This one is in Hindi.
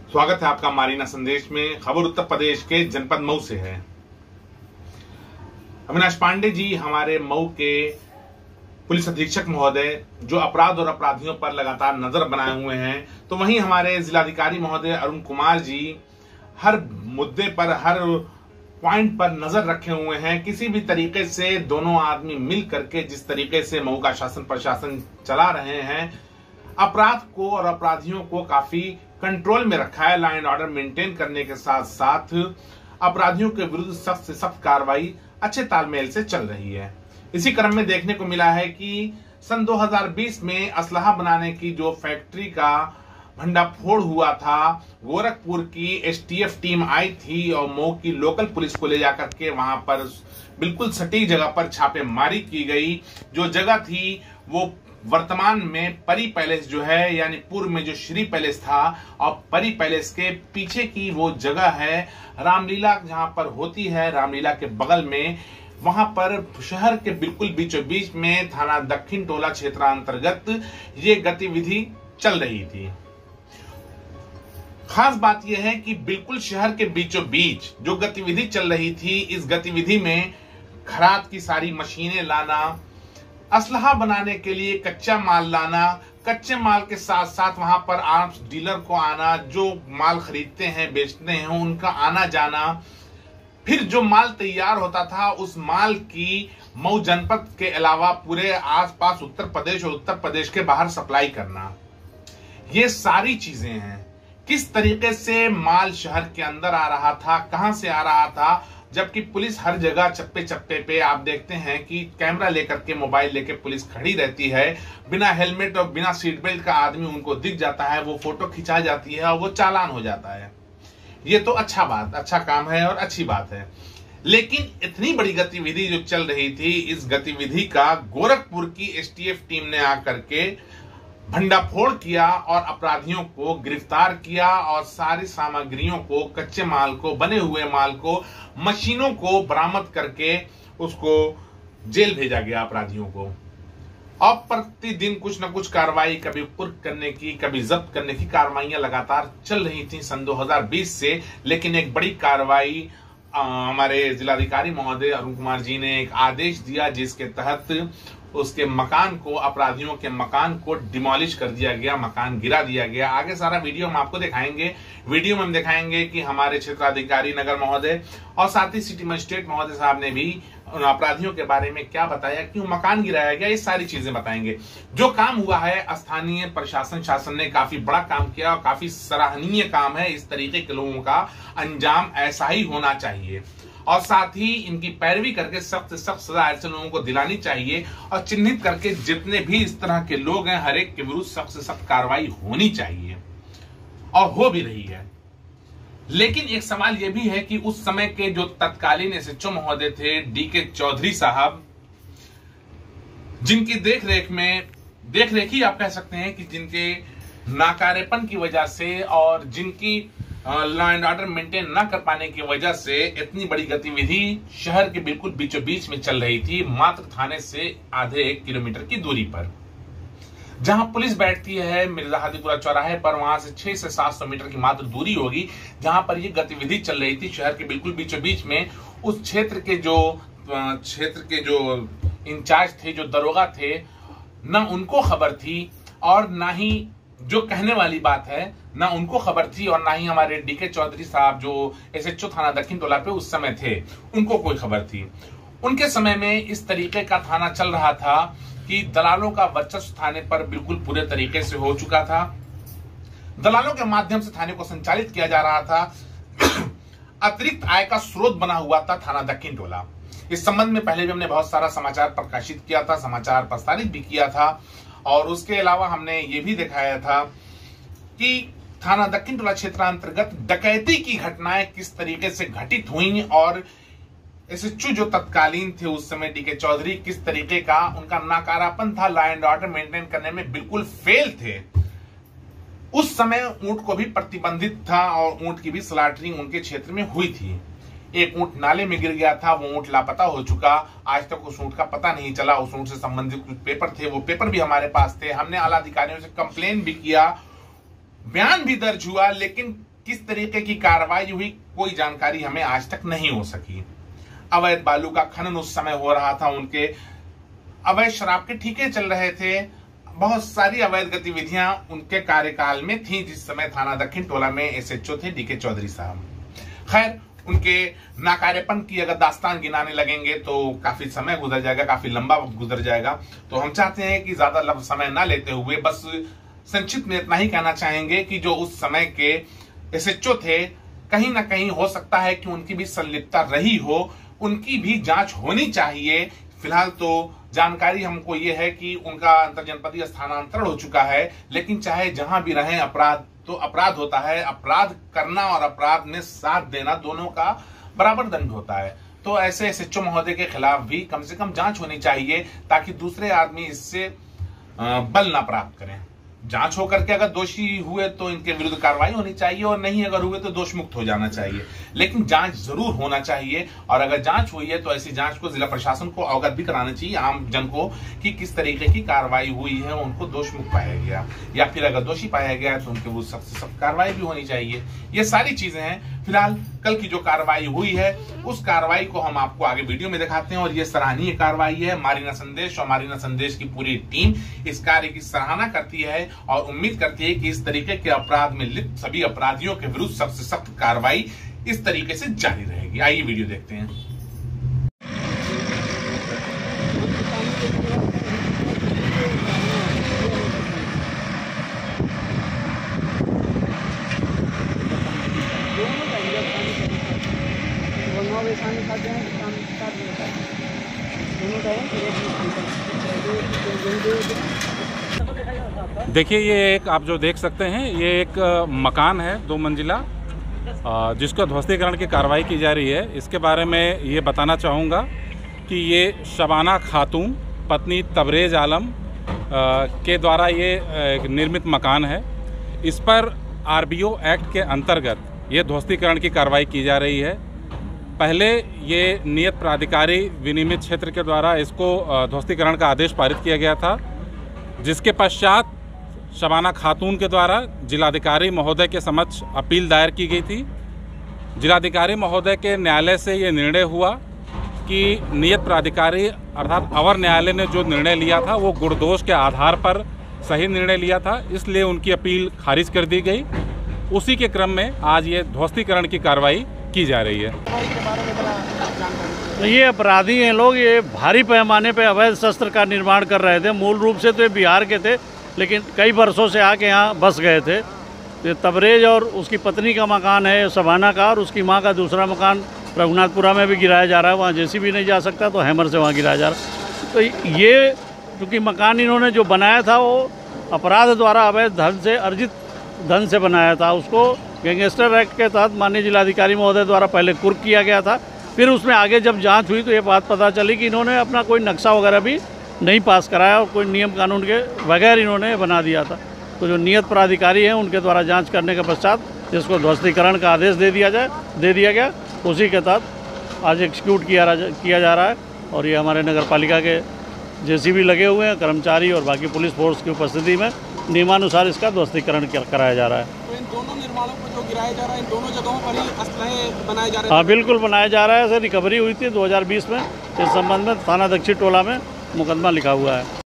स्वागत है आपका मारीना संदेश में। खबर उत्तर प्रदेश के जनपद मऊ से है। अविनाश पांडे जी हमारे मऊ के पुलिस अधीक्षक महोदय जो अपराध और अपराधियों पर लगातार नजर बनाए हुए हैं, तो वहीं हमारे जिलाधिकारी महोदय अरुण कुमार जी हर मुद्दे पर, हर पॉइंट पर नजर रखे हुए हैं। किसी भी तरीके से दोनों आदमी मिल करके जिस तरीके से मऊ का शासन प्रशासन चला रहे हैं, अपराध को और अपराधियों को काफी कंट्रोल में रखा है। लॉ एंड ऑर्डर मेंटेन करने के साथ साथ अपराधियों के विरुद्ध सख्त से सख्त कार्रवाई अच्छे तालमेल से चल रही है। इसी क्रम में देखने को मिला है कि सन 2020 में असलहा बनाने की जो फैक्ट्री का भंडाफोड़ हुआ था, गोरखपुर की एसटीएफ टीम आई थी और मऊ की लोकल पुलिस को ले जाकर के वहां पर बिल्कुल सटीक जगह पर छापेमारी की गई। जो जगह थी वो वर्तमान में परी पैलेस जो है, यानी पूर्व में जो श्री पैलेस था और परी पैलेस के पीछे की वो जगह है रामलीला जहां पर होती है, रामलीला के बगल में, वहां पर शहर के बिल्कुल बीचों बीच में थाना दक्षिण टोला क्षेत्रांतर्गत ये गतिविधि चल रही थी। खास बात यह है कि बिल्कुल शहर के बीचों बीच जो गतिविधि चल रही थी, इस गतिविधि में खराद की सारी मशीनें लाना, असलहा बनाने के लिए कच्चा माल लाना, कच्चे माल के साथ साथ वहां पर आर्म्स डीलर को आना, जो माल खरीदते हैं बेचते हैं उनका आना जाना, फिर जो माल तैयार होता था उस माल की मऊ जनपद के अलावा पूरे आसपास उत्तर प्रदेश और उत्तर प्रदेश के बाहर सप्लाई करना, ये सारी चीजें हैं। किस तरीके से माल शहर के अंदर आ रहा था, कहां से आ रहा था, जबकि पुलिस हर जगह चप्पे चप्पे पे आप देखते हैं कि कैमरा लेकर के, मोबाइल लेकर पुलिस खड़ी रहती है। बिना हेलमेट और बिना सीट बेल्ट का आदमी उनको दिख जाता है, वो फोटो खिंचा जाती है और वो चालान हो जाता है। ये तो अच्छा काम है और अच्छी बात है। लेकिन इतनी बड़ी गतिविधि जो चल रही थी, इस गतिविधि का गोरखपुर की एसटीएफ टीम ने आकर के भंडाफोड़ किया और अपराधियों को गिरफ्तार किया और सारी सामग्रियों को, कच्चे माल को, बने हुए माल को, मशीनों को बरामद करके उसको जेल भेजा गया अपराधियों को। अब प्रतिदिन कुछ न कुछ कार्रवाई, कभी कुर्क करने की, कभी जब्त करने की कार्रवाइयां लगातार चल रही थी सन 2020 से। लेकिन एक बड़ी कार्रवाई हमारे जिलाधिकारी महोदय अरुण कुमार जी ने एक आदेश दिया, जिसके तहत उसके मकान को, अपराधियों के मकान को डिमोलिश कर दिया गया, मकान गिरा दिया गया। आगे सारा वीडियो हम आपको दिखाएंगे। वीडियो में हम दिखाएंगे कि हमारे क्षेत्राधिकारी नगर महोदय और साथ ही सिटी मजिस्ट्रेट महोदय साहब ने भी उन अपराधियों के बारे में क्या बताया, क्यों मकान गिराया गया, ये सारी चीजें बताएंगे। जो काम हुआ है, स्थानीय प्रशासन शासन ने काफी बड़ा काम किया और काफी सराहनीय काम है। इस तरीके के लोगों का अंजाम ऐसा ही होना चाहिए और साथ ही इनकी पैरवी करके सख्त से सख्त सजा ऐसे लोगों को दिलानी चाहिए और चिन्हित करके जितने भी इस तरह के लोग हैं, हर एक के विरुद्ध सख्त से सख्त कार्रवाई होनी चाहिए और हो भी रही है। लेकिन एक सवाल यह भी है कि उस समय के जो तत्कालीन एसएचओ महोदय थे डीके चौधरी साहब, जिनकी देखरेख ही आप कह सकते हैं कि जिनके नाकारेपन की वजह से और जिनकी लॉ एंड ऑर्डर मेंटेन न कर पाने की वजह से इतनी बड़ी गतिविधि शहर के बिल्कुल बीचों बीच में चल रही थी, मात्र थाने से आधे 1 किलोमीटर की दूरी पर, जहां पुलिस बैठती है मिर्जा हादीपुरा चौराहे पर, वहां से 600 से 700 मीटर की मात्र दूरी होगी, जहां पर यह गतिविधि चल रही थी शहर के बिल्कुल बीचों बीच में। उस क्षेत्र के जो इंचार्ज थे, जो दरोगा थे, न उनको खबर थी और ना ही, जो कहने वाली बात है, ना उनको खबर थी और ना ही हमारे डीके चौधरी साहब जो एसएचओ थाना दक्षिण टोला पे उस समय थे, उनको कोई खबर थी। उनके समय में इस तरीके का थाना चल रहा था कि दलालों का वर्चस्व थाने पर बिल्कुल पूरे तरीके से हो चुका था। दलालों के माध्यम से थाने को संचालित किया जा रहा था। अतिरिक्त आय का स्रोत बना हुआ था थाना दक्षिण टोला। इस संबंध में पहले भी हमने बहुत सारा समाचार प्रकाशित किया था, समाचार प्रसारित भी किया था और उसके अलावा हमने ये भी दिखाया था कि थाना दक्षिण टोला क्षेत्रांतर्गत डकैती की घटनाएं किस तरीके से घटित हुई और एसएचओ जो तत्कालीन थे उस समय डीके चौधरी, किस तरीके का उनका नाकारापन था, लॉ एंड ऑर्डर मेंटेन करने में बिल्कुल फेल थे। उस समय ऊंट को भी प्रतिबंधित था और ऊंट की भी स्लॉटरिंग उनके क्षेत्र में हुई थी। एक ऊंट नाले में गिर गया था, वो ऊंट लापता हो चुका, आज तक उस ऊंट का पता नहीं चला। उस ऊंट से संबंधित कुछ पेपर थे, वो पेपर भी हमारे पास थे। हमने आला अधिकारियों से कंप्लेन भी किया, बयान भी दर्ज हुआ, लेकिन किस तरीके की कार्रवाई हुई कोई जानकारी हमें आज तक नहीं हो सकी। अवैध बालू का खनन उस समय हो रहा था, उनके अवैध शराब के ठीके चल रहे थे, बहुत सारी अवैध गतिविधियां उनके कार्यकाल में थी जिस समय थाना दक्षिण टोला में एसएचओ थे डीके चौधरी साहब। खैर, उनके नाकारेपन की अगर दास्तान गिनाने लगेंगे तो काफी समय गुजर जाएगा, काफी लंबा गुजर जाएगा। तो हम चाहते हैं कि ज्यादा समय ना लेते हुए बस संक्षिप्त में इतना ही कहना चाहेंगे कि जो उस समय के एसएचओ थे, कहीं ना कहीं हो सकता है कि उनकी भी संलिप्तता रही हो, उनकी भी जांच होनी चाहिए। फिलहाल तो जानकारी हमको ये है कि उनका अंतरजनपदीय स्थानांतरण हो चुका है, लेकिन चाहे जहां भी रहे, अपराध तो अपराध होता है। अपराध करना और अपराध में साथ देना दोनों का बराबर दंड होता है। तो ऐसे एसएचओ महोदय के खिलाफ भी कम से कम जांच होनी चाहिए ताकि दूसरे आदमी इससे बल ना प्राप्त करें। जांच होकर के अगर दोषी हुए तो इनके विरुद्ध कार्रवाई होनी चाहिए, और नहीं अगर हुए तो दोष मुक्त हो जाना चाहिए। लेकिन जांच जरूर होना चाहिए, और अगर जांच हुई है तो ऐसी जांच को जिला प्रशासन को अवगत भी कराना चाहिए आम जन को कि किस तरीके की कार्रवाई हुई है, उनको दोष मुक्त पाया गया, या फिर अगर दोषी पाया गया है तो उनके वो सख्त से सख्त कार्रवाई भी होनी चाहिए। ये सारी चीजें हैं। फिलहाल कल की जो कार्रवाई हुई है उस कार्रवाई को हम आपको आगे वीडियो में दिखाते हैं, और ये सराहनीय कार्रवाई है। मारीना संदेश और मारीना संदेश की पूरी टीम इस कार्य की सराहना करती है और उम्मीद करती है कि इस तरीके के अपराध में लिप्त सभी अपराधियों के विरुद्ध सख्त से सख्त कार्रवाई इस तरीके से जारी रहेगी। आइए वीडियो देखते हैं। देखिए, ये एक आप जो देख सकते हैं, ये एक मकान है 2 मंजिला, जिसका ध्वस्तीकरण की कार्रवाई की जा रही है। इसके बारे में ये बताना चाहूँगा कि ये शबाना खातून पत्नी तबरेज आलम के द्वारा ये निर्मित मकान है। इस पर आरबीओ एक्ट के अंतर्गत ये ध्वस्तीकरण की कार्रवाई की जा रही है। पहले ये नियत प्राधिकारी विनियमित क्षेत्र के द्वारा इसको ध्वस्तीकरण का आदेश पारित किया गया था, जिसके पश्चात शबाना खातून के द्वारा जिलाधिकारी महोदय के समक्ष अपील दायर की गई थी। जिलाधिकारी महोदय के न्यायालय से ये निर्णय हुआ कि नियत प्राधिकारी अर्थात अवर न्यायालय ने जो निर्णय लिया था वो गुणदोष के आधार पर सही निर्णय लिया था, इसलिए उनकी अपील खारिज कर दी गई। उसी के क्रम में आज ये ध्वस्तीकरण की कार्रवाई की जा रही है। ये अपराधी हैं लोग, ये भारी पैमाने पे अवैध शस्त्र का निर्माण कर रहे थे। मूल रूप से तो ये बिहार के थे, लेकिन कई वर्षों से आके यहाँ बस गए थे। ये तबरेज और उसकी पत्नी का मकान है शबाना का, और उसकी माँ का दूसरा मकान रघुनाथपुरा में भी गिराया जा रहा है। वहाँ जेसीबी नहीं जा सकता तो हैमर से वहाँ गिराया जा रहा है। तो ये चूँकि मकान इन्होंने जो बनाया था वो अपराध द्वारा अवैध धन से अर्जित धन से बनाया था। उसको गैंगस्टर एक्ट के तहत माननीय जिलाधिकारी महोदय द्वारा पहले कुर्क किया गया था। फिर उसमें आगे जब जांच हुई तो ये बात पता चली कि इन्होंने अपना कोई नक्शा वगैरह भी नहीं पास कराया और कोई नियम कानून के बगैर इन्होंने बना दिया था। तो जो नियत प्राधिकारी हैं उनके द्वारा जांच करने के पश्चात इसको ध्वस्तीकरण का आदेश दे दिया गया। उसी के तहत आज एग्जीक्यूट किया जा रहा है, और ये हमारे नगर पालिका के जेसीबी लगे हुए हैं, कर्मचारी और बाकी पुलिस फोर्स की उपस्थिति में नियमानुसार इसका ध्वस्तीकरण कराया जा रहा है। तो इन दोनों निर्माणों पर जो गिराया जा रहा है, इन दोनों जगहों पर ही असलहे बनाए जा रहे हैं? हाँ, बिल्कुल बनाया जा रहा है। ऐसे रिकवरी हुई थी 2020 में। इस संबंध में थाना दक्षिण टोला में मुकदमा लिखा हुआ है।